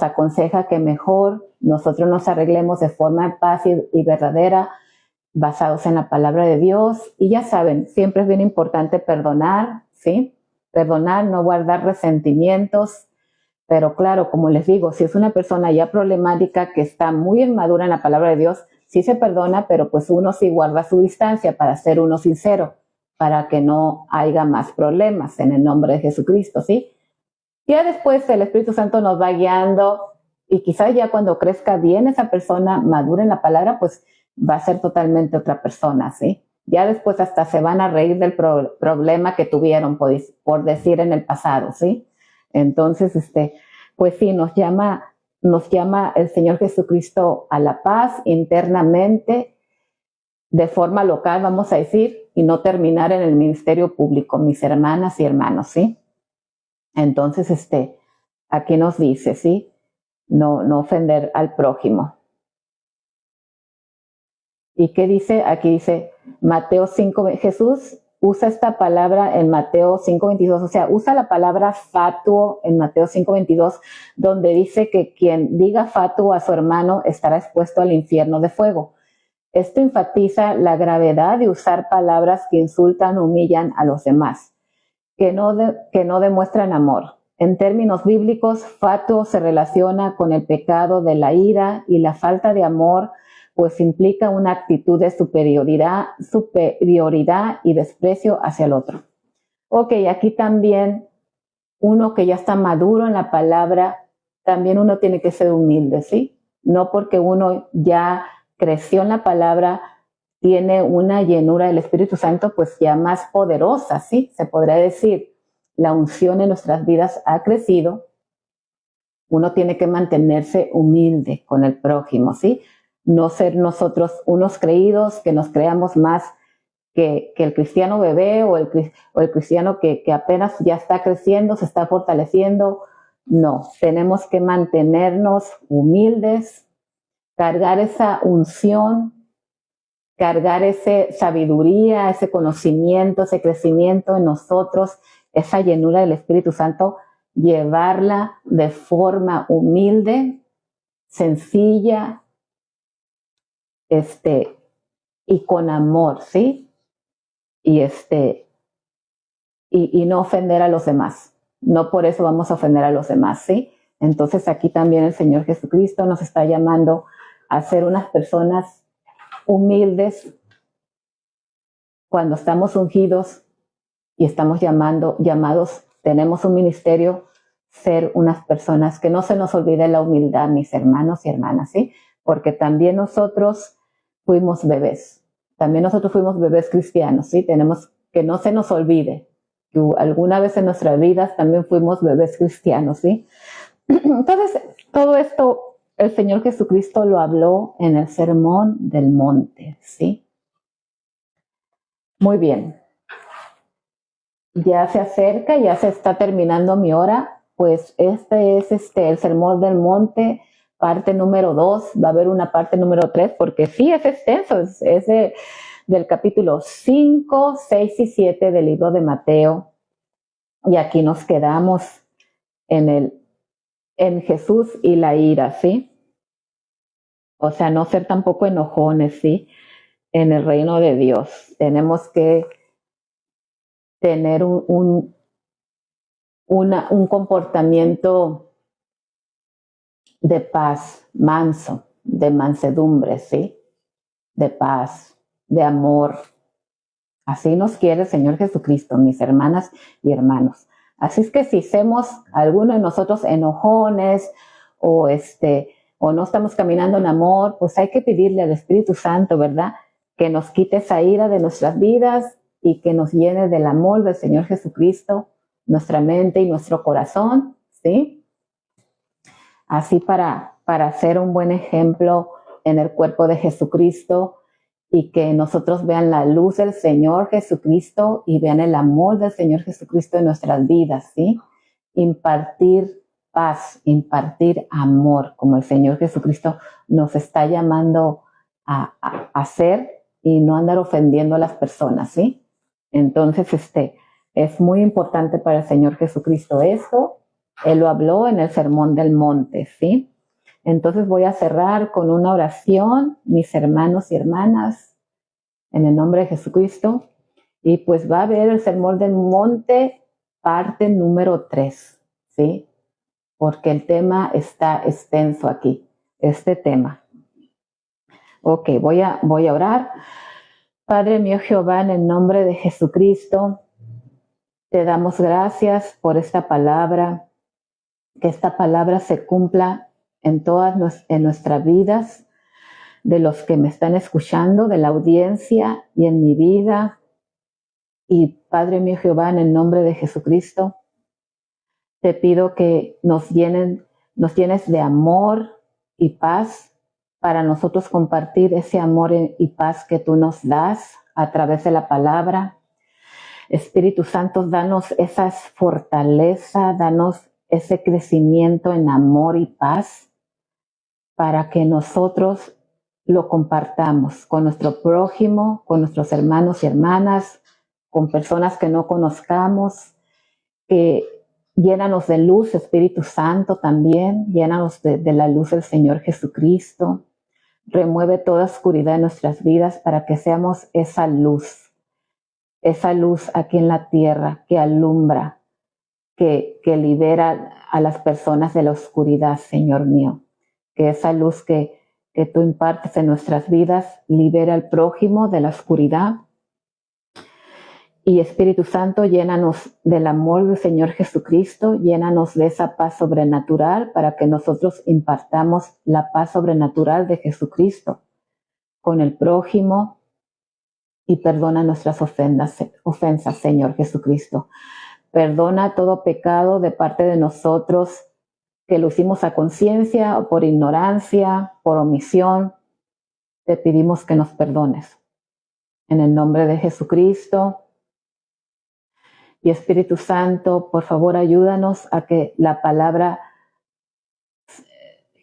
aconseja que mejor nosotros nos arreglemos de forma en paz y verdadera, basados en la palabra de Dios. Y ya saben, siempre es bien importante perdonar, ¿sí? Perdonar, no guardar resentimientos. Pero claro, como les digo, si es una persona ya problemática que está muy inmadura en la palabra de Dios, sí se perdona, pero pues uno sí guarda su distancia para ser uno sincero, para que no haya más problemas en el nombre de Jesucristo, ¿sí? Ya después el Espíritu Santo nos va guiando y quizás ya cuando crezca bien esa persona madura en la palabra, pues va a ser totalmente otra persona, ¿sí? Ya después hasta se van a reír del problema que tuvieron, por decir en el pasado, ¿sí? Entonces, pues sí, nos llama el Señor Jesucristo a la paz internamente de forma local, vamos a decir, y no terminar en el ministerio público, mis hermanas y hermanos, ¿sí? Entonces, aquí nos dice, ¿sí? No ofender al prójimo. ¿Y qué dice? Aquí dice Mateo 5, Jesús usa esta palabra en Mateo 5:22, o sea, usa la palabra fatuo en Mateo 5:22, donde dice que quien diga fatuo a su hermano estará expuesto al infierno de fuego. Esto enfatiza la gravedad de usar palabras que insultan o humillan a los demás, que no demuestran amor. En términos bíblicos, fatuo se relaciona con el pecado de la ira y la falta de amor, pues implica una actitud de superioridad y desprecio hacia el otro. Ok, aquí también uno que ya está maduro en la palabra, también uno tiene que ser humilde, ¿sí? No porque uno ya creció en la palabra, tiene una llenura del Espíritu Santo, pues ya más poderosa, ¿sí? Se podría decir, la unción en nuestras vidas ha crecido. Uno tiene que mantenerse humilde con el prójimo, ¿sí? No ser nosotros unos creídos que nos creamos más que el cristiano bebé o el cristiano que apenas ya está creciendo, se está fortaleciendo. No, tenemos que mantenernos humildes, cargar esa unción, cargar esa sabiduría, ese conocimiento, ese crecimiento en nosotros, esa llenura del Espíritu Santo, llevarla de forma humilde, sencilla, y con amor, ¿sí? Y no ofender a los demás. No por eso vamos a ofender a los demás, ¿sí? Entonces aquí también el Señor Jesucristo nos está llamando a ser unas personas humildes cuando estamos ungidos y estamos llamados, tenemos un ministerio, ser unas personas que no se nos olvide la humildad, mis hermanos y hermanas, ¿sí? Porque también nosotros fuimos bebés, también nosotros fuimos bebés cristianos, ¿sí? Tenemos que no se nos olvide que alguna vez en nuestras vidas también fuimos bebés cristianos, ¿sí? Entonces, todo esto el Señor Jesucristo lo habló en el Sermón del Monte, ¿sí? Muy bien. Ya se acerca, ya se está terminando mi hora, pues este es el Sermón del Monte, parte número 2, va a haber una parte número 3, porque sí es extenso, del capítulo 5, 6 y 7 del libro de Mateo, y aquí nos quedamos en Jesús y la ira, ¿sí? O sea, no ser tampoco enojones, ¿sí? En el reino de Dios. Tenemos que tener un comportamiento de paz, manso, de mansedumbre, ¿sí? De paz, de amor. Así nos quiere el Señor Jesucristo, mis hermanas y hermanos. Así es que si somos alguno de nosotros enojones o no estamos caminando en amor, pues hay que pedirle al Espíritu Santo, ¿verdad? Que nos quite esa ira de nuestras vidas y que nos llene del amor del Señor Jesucristo, nuestra mente y nuestro corazón, ¿sí? Así para ser un buen ejemplo en el cuerpo de Jesucristo y que nosotros vean la luz del Señor Jesucristo y vean el amor del Señor Jesucristo en nuestras vidas, ¿sí? Impartir paz, impartir amor, como el Señor Jesucristo nos está llamando a hacer y no andar ofendiendo a las personas, ¿sí? Entonces, es muy importante para el Señor Jesucristo esto. Él lo habló en el Sermón del Monte, ¿sí? Entonces voy a cerrar con una oración, mis hermanos y hermanas, en el nombre de Jesucristo. Y pues va a haber el Sermón del Monte, parte número 3, ¿sí? Porque el tema está extenso aquí, este tema. Ok, voy a orar. Padre mío Jehová, en el nombre de Jesucristo, te damos gracias por esta palabra, que esta palabra se cumpla en nuestras vidas, de los que me están escuchando, de la audiencia y en mi vida. Y Padre mío Jehová, en el nombre de Jesucristo, te pido que nos llenes de amor y paz para nosotros compartir ese amor y paz que tú nos das a través de la palabra. Espíritu Santo, danos esa fortaleza, danos ese crecimiento en amor y paz para que nosotros lo compartamos con nuestro prójimo, con nuestros hermanos y hermanas, con personas que no conozcamos. Llénanos de luz, Espíritu Santo, también. Llénanos de la luz del Señor Jesucristo. Remueve toda oscuridad en nuestras vidas para que seamos esa luz aquí en la tierra que alumbra, que libera a las personas de la oscuridad, Señor mío. Que esa luz que tú impartes en nuestras vidas libera al prójimo de la oscuridad. Y Espíritu Santo, llénanos del amor del Señor Jesucristo, llénanos de esa paz sobrenatural para que nosotros impartamos la paz sobrenatural de Jesucristo con el prójimo y perdona nuestras ofensas, Señor Jesucristo. Perdona todo pecado de parte de nosotros que lo hicimos a conciencia o por ignorancia, por omisión. Te pedimos que nos perdones. En el nombre de Jesucristo. Y Espíritu Santo, por favor, ayúdanos a que la palabra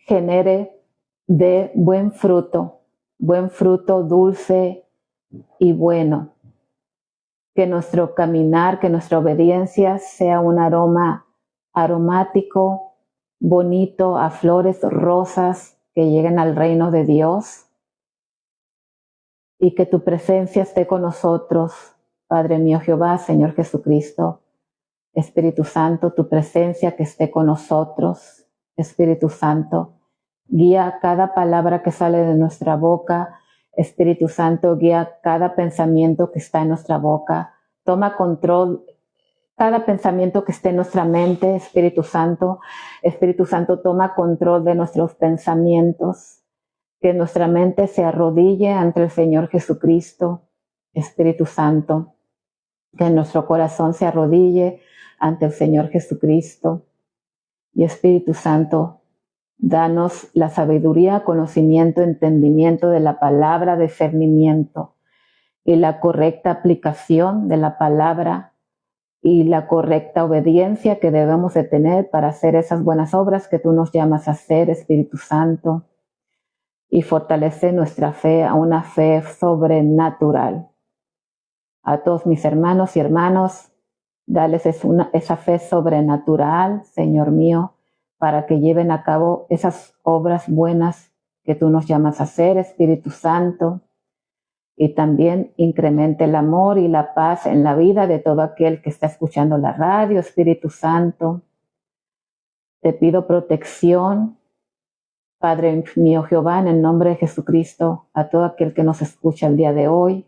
genere de buen fruto dulce y bueno. Que nuestro caminar, que nuestra obediencia sea un aroma aromático, bonito, a flores rosas que lleguen al reino de Dios. Y que tu presencia esté con nosotros, Padre mío Jehová, Señor Jesucristo. Espíritu Santo, tu presencia que esté con nosotros. Espíritu Santo, guía cada palabra que sale de nuestra boca. Espíritu Santo, guía cada pensamiento que está en nuestra boca. Toma control cada pensamiento que esté en nuestra mente, Espíritu Santo. Espíritu Santo, toma control de nuestros pensamientos. Que nuestra mente se arrodille ante el Señor Jesucristo. Espíritu Santo, que nuestro corazón se arrodille ante el Señor Jesucristo. Y Espíritu Santo, danos la sabiduría, conocimiento, entendimiento de la palabra, discernimiento y la correcta aplicación de la palabra y la correcta obediencia que debemos de tener para hacer esas buenas obras que tú nos llamas a hacer, Espíritu Santo. Y fortalece nuestra fe a una fe sobrenatural. A todos mis hermanos y hermanas, dales esa fe sobrenatural, Señor mío, para que lleven a cabo esas obras buenas que tú nos llamas a hacer, Espíritu Santo, y también incremente el amor y la paz en la vida de todo aquel que está escuchando la radio, Espíritu Santo. Te pido protección, Padre mío Jehová, en el nombre de Jesucristo, a todo aquel que nos escucha el día de hoy.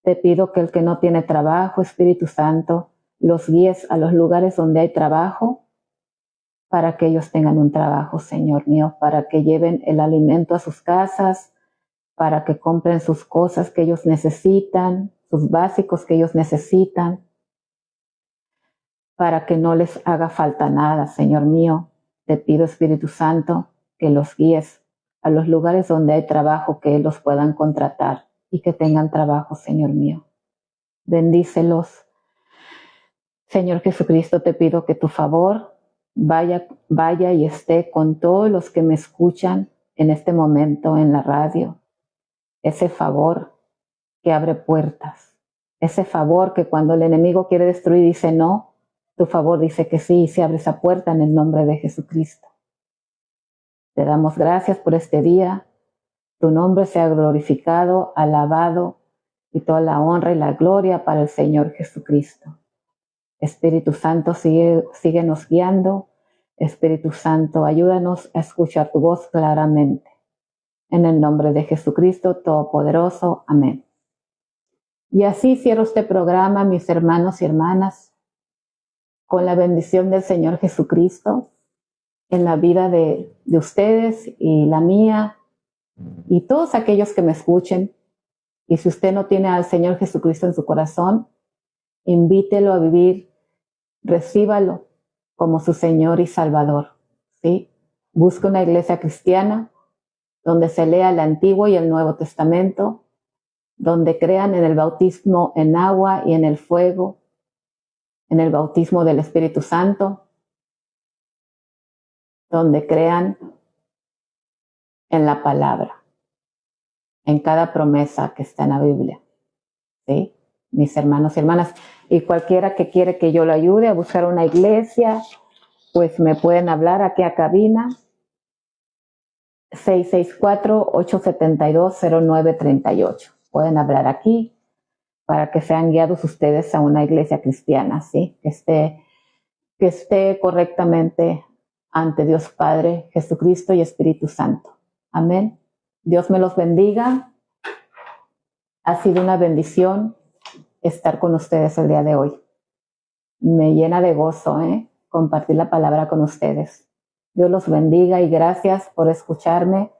Te pido que el que no tiene trabajo, Espíritu Santo, los guíes a los lugares donde hay trabajo, para que ellos tengan un trabajo, Señor mío, para que lleven el alimento a sus casas, para que compren sus cosas que ellos necesitan, sus básicos que ellos necesitan, para que no les haga falta nada, Señor mío. Te pido, Espíritu Santo, que los guíes a los lugares donde hay trabajo, que los puedan contratar y que tengan trabajo, Señor mío. Bendícelos. Señor Jesucristo, te pido que tu favor vaya y esté con todos los que me escuchan en este momento en la radio. Ese favor que abre puertas. Ese favor que cuando el enemigo quiere destruir dice no, tu favor dice que sí y se abre esa puerta en el nombre de Jesucristo. Te damos gracias por este día. Tu nombre sea glorificado, alabado y toda la honra y la gloria para el Señor Jesucristo. Espíritu Santo, síguenos guiando. Espíritu Santo, ayúdanos a escuchar tu voz claramente. En el nombre de Jesucristo Todopoderoso. Amén. Y así cierro este programa, mis hermanos y hermanas, con la bendición del Señor Jesucristo en la vida de ustedes y la mía y todos aquellos que me escuchen. Y si usted no tiene al Señor Jesucristo en su corazón, invítelo a vivir, recíbalo como su Señor y Salvador, ¿sí? Busque una iglesia cristiana donde se lea el Antiguo y el Nuevo Testamento, donde crean en el bautismo en agua y en el fuego, en el bautismo del Espíritu Santo, donde crean en la palabra, en cada promesa que está en la Biblia. ¿Sí? Mis hermanos y hermanas, y cualquiera que quiere que yo lo ayude a buscar una iglesia, pues me pueden hablar aquí a cabina 664-872-0938. Pueden hablar aquí para que sean guiados ustedes a una iglesia cristiana, ¿sí? Que esté correctamente ante Dios Padre, Jesucristo y Espíritu Santo. Amén. Dios me los bendiga. Ha sido una bendición estar con ustedes el día de hoy. Me llena de gozo, compartir la palabra con ustedes. Dios los bendiga y gracias por escucharme.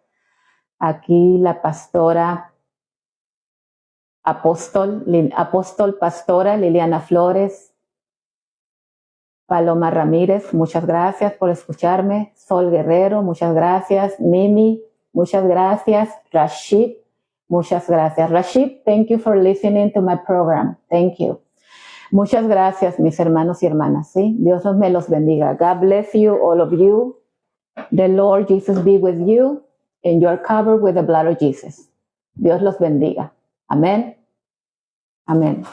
Aquí la pastora pastora Liliana Flores, Paloma Ramírez, muchas gracias por escucharme. Sol Guerrero, muchas gracias. Mimi, muchas gracias. Rashid, muchas gracias. Rashid, thank you for listening to my program. Thank you. Muchas gracias, mis hermanos y hermanas, ¿sí? Dios me los bendiga. God bless you, all of you. The Lord Jesus be with you, and you are covered with the blood of Jesus. Dios los bendiga. Amén. Amén.